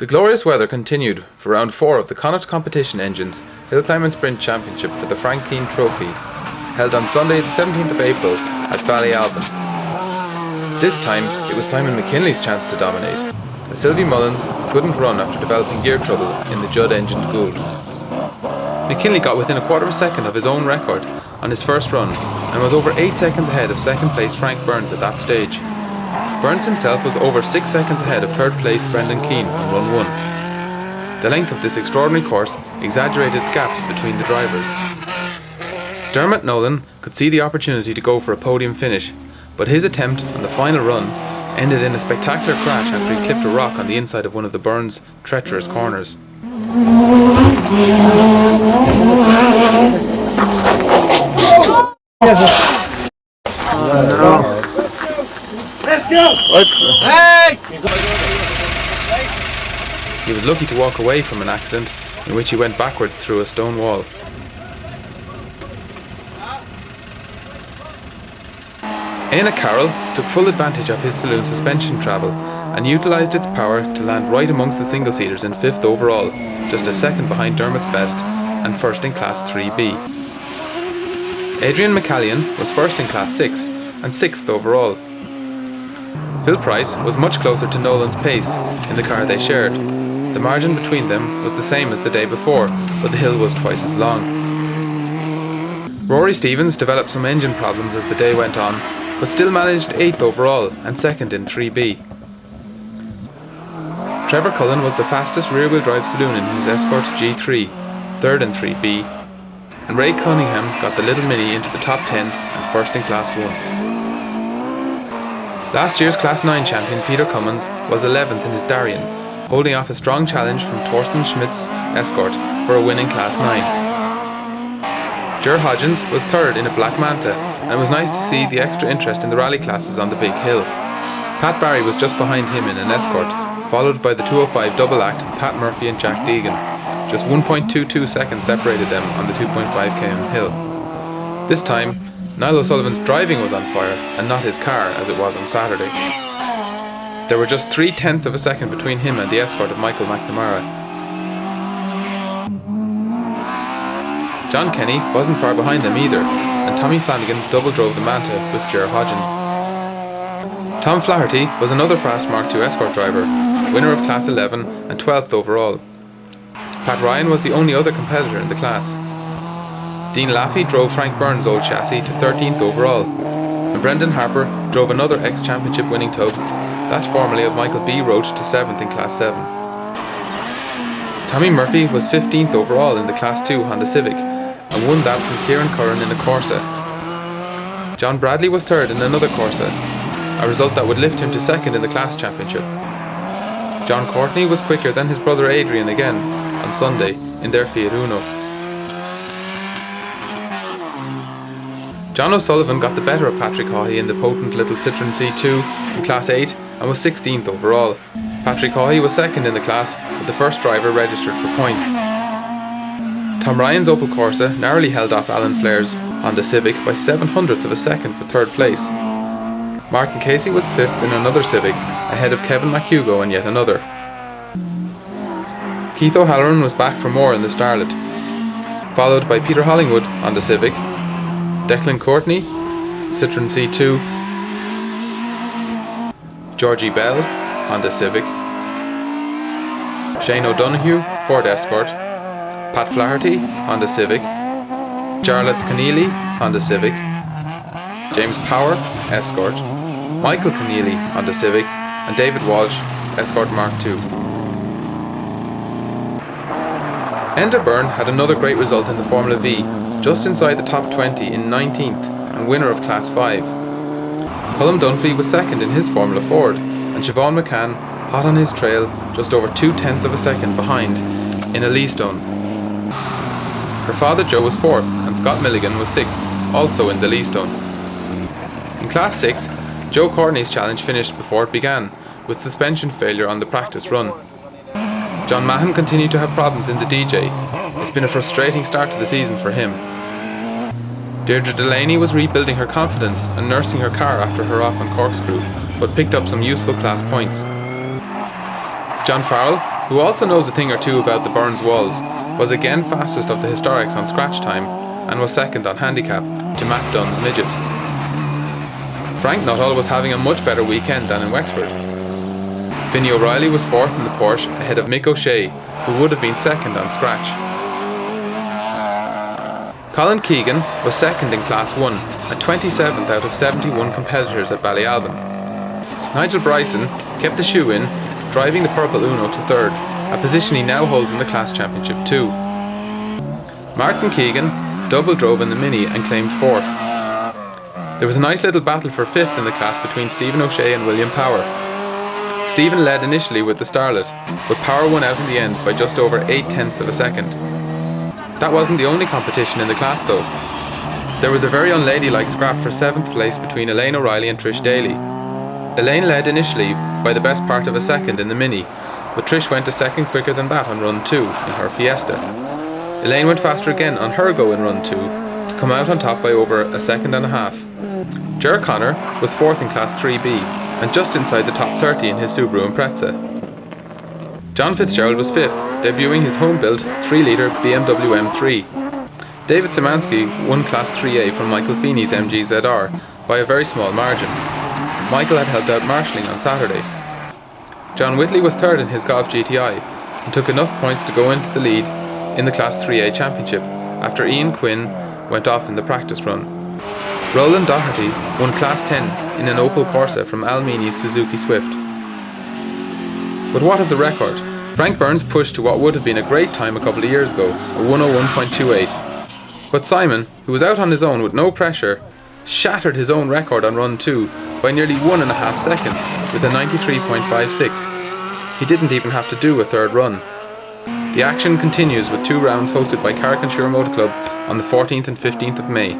The glorious weather continued for round 4 of the Connaught competition engines Hillclimb and Sprint Championship for the Keane Trophy, held on Sunday the 17th of April at Ballyalbin. This time it was Simon McKinley's chance to dominate, as Sylvie Mullins couldn't run after developing gear trouble in the Judd-engined Gould. McKinley got within a quarter of a second of his own record on his first run and was over 8 seconds ahead of second place Frank Burns at that stage. Burns himself was over 6 seconds ahead of third place Brendan Keane on run 1. The length of this extraordinary course exaggerated the gaps between the drivers. Dermot Nolan could see the opportunity to go for a podium finish, but his attempt on the final run ended in a spectacular crash after he clipped a rock on the inside of one of the Burns' treacherous corners. Let's go! Hey! He was lucky to walk away from an accident in which he went backwards through a stone wall. Éanna Carroll took full advantage of his saloon suspension travel and utilised its power to land right amongst the single-seaters in 5th overall, just a second behind Dermot's best and first in Class 3B. Adrian McCallion was first in Class 6 and 6th overall. Phil Price was much closer to Nolan's pace in the car they shared. The margin between them was the same as the day before, but the hill was twice as long. Rory Stevens developed some engine problems as the day went on, but still managed 8th overall and 2nd in 3B. Trevor Cullen was the fastest rear-wheel drive saloon in his Escort G3, 3rd in 3B, and Ray Cunningham got the Little Mini into the top 10 and first in Class 1. Last year's Class 9 champion Peter Cummins was 11th in his Darien, holding off a strong challenge from Torsten Schmidt's Escort for a win in Class 9. Ger Hodgins was 3rd in a Black Manta, and it was nice to see the extra interest in the rally classes on the big hill. Pat Barry was just behind him in an Escort, followed by the 205 double act Pat Murphy and Jack Deegan. Just 1.22 seconds separated them on the 2.5 km hill. This time, Niall O'Sullivan's driving was on fire and not his car as it was on Saturday. There were just 0.3 of a second between him and the Escort of Michael McNamara. John Kenny wasn't far behind them either, and Tommy Flanagan double drove the Manta with Ger Hodgins. Tom Flaherty was another fast Mark II Escort driver, winner of Class 11 and 12th overall. Pat Ryan was the only other competitor in the class. Dean Laffey drove Frank Burns' old chassis to 13th overall, and Brendan Harper drove another ex-championship winning tug, that formerly of Michael B. Roach, to 7th in Class 7. Tommy Murphy was 15th overall in the Class 2 Honda Civic, and won that from Kieran Curran in a Corsa. John Bradley was 3rd in another Corsa, a result that would lift him to 2nd in the class championship. John Courtney was quicker than his brother Adrian again on Sunday in their Fiat Uno. John O'Sullivan got the better of Patrick Haughey in the potent little Citroen C2 in Class 8 and was 16th overall. Patrick Haughey was 2nd in the class, with the first driver registered for points. Tom Ryan's Opel Corsa narrowly held off Alan Flair's Honda Civic by 0.07 of a second for 3rd place. Martin Casey was 5th in another Civic, ahead of Kevin McHugo in yet another. Keith O'Halloran was back for more in the Starlet, followed by Peter Hollingwood on the Civic, Declan Courtney, Citroen C2, Georgie Bell, Honda Civic, Shane O'Donoghue, Ford Escort, Pat Flaherty, Honda Civic, Jarlath Keneally, Honda Civic, James Power, Escort, Michael Keneally, Honda Civic, and David Walsh, Escort Mark II. Enda Byrne had another great result in the Formula V, just inside the top 20 in 19th and winner of Class 5. Colm Dunphy was 2nd in his Formula Ford, and Siobhan McCann, hot on his trail, just over 0.2 of a second behind in a Leastone. Her father Joe was 4th, and Scott Milligan was 6th, also in the Leastone. In Class 6, Joe Courtney's challenge finished before it began, with suspension failure on the practice run. John Mahon continued to have problems in the DJ. It's been a frustrating start to the season for him. Deirdre Delaney was rebuilding her confidence and nursing her car after her off on corkscrew, but picked up some useful class points. John Farrell who also knows a thing or two about the Burns walls, was again fastest of the historics on scratch time and was second on handicap to Matt Dunn's midget. Frank Nuttall was having a much better weekend than in Wexford. Vinnie O'Reilly was fourth in the Porsche ahead of Mick O'Shea, who would have been second on scratch. Colin Keegan was second in Class 1 at 27th out of 71 competitors at Ballyalbin. Nigel Bryson kept the shoe in, driving the purple Uno to third, a position he now holds in the class championship too. Martin Keegan double drove in the Mini and claimed fourth. There was a nice little battle for fifth in the class between Stephen O'Shea and William Power. Stephen led initially with the Starlet, but Power won out in the end by just over 8/10 of a second. That wasn't the only competition in the class though. There was a very unladylike scrap for 7th place between Elaine O'Reilly and Trish Daly. Elaine led initially by the best part of a second in the Mini, but Trish went a second quicker than that on run 2 in her Fiesta. Elaine went faster again on her go in run 2 to come out on top by over a second and a half. Ger Connor was 4th in Class 3B and just inside the top 30 in his Subaru Impreza. John Fitzgerald was 5th, debuting his home-built 3-litre BMW M3. David Szymanski won Class 3A from Michael Feeney's MG ZR by a very small margin. Michael had helped out marshalling on Saturday. John Whitley was 3rd in his Golf GTI and took enough points to go into the lead in the Class 3A Championship after Ian Quinn went off in the practice run. Roland Doherty won Class 10 in an Opel Corsa from Al Meany's Suzuki Swift. But what of the record? Frank Burns pushed to what would have been a great time a couple of years ago, a 101.28. But Simon, who was out on his own with no pressure, shattered his own record on run 2 by nearly 1.5 seconds with a 93.56. He didn't even have to do a third run. The action continues with 2 rounds hosted by Carrick and Shure Motor Club on the 14th and 15th of May.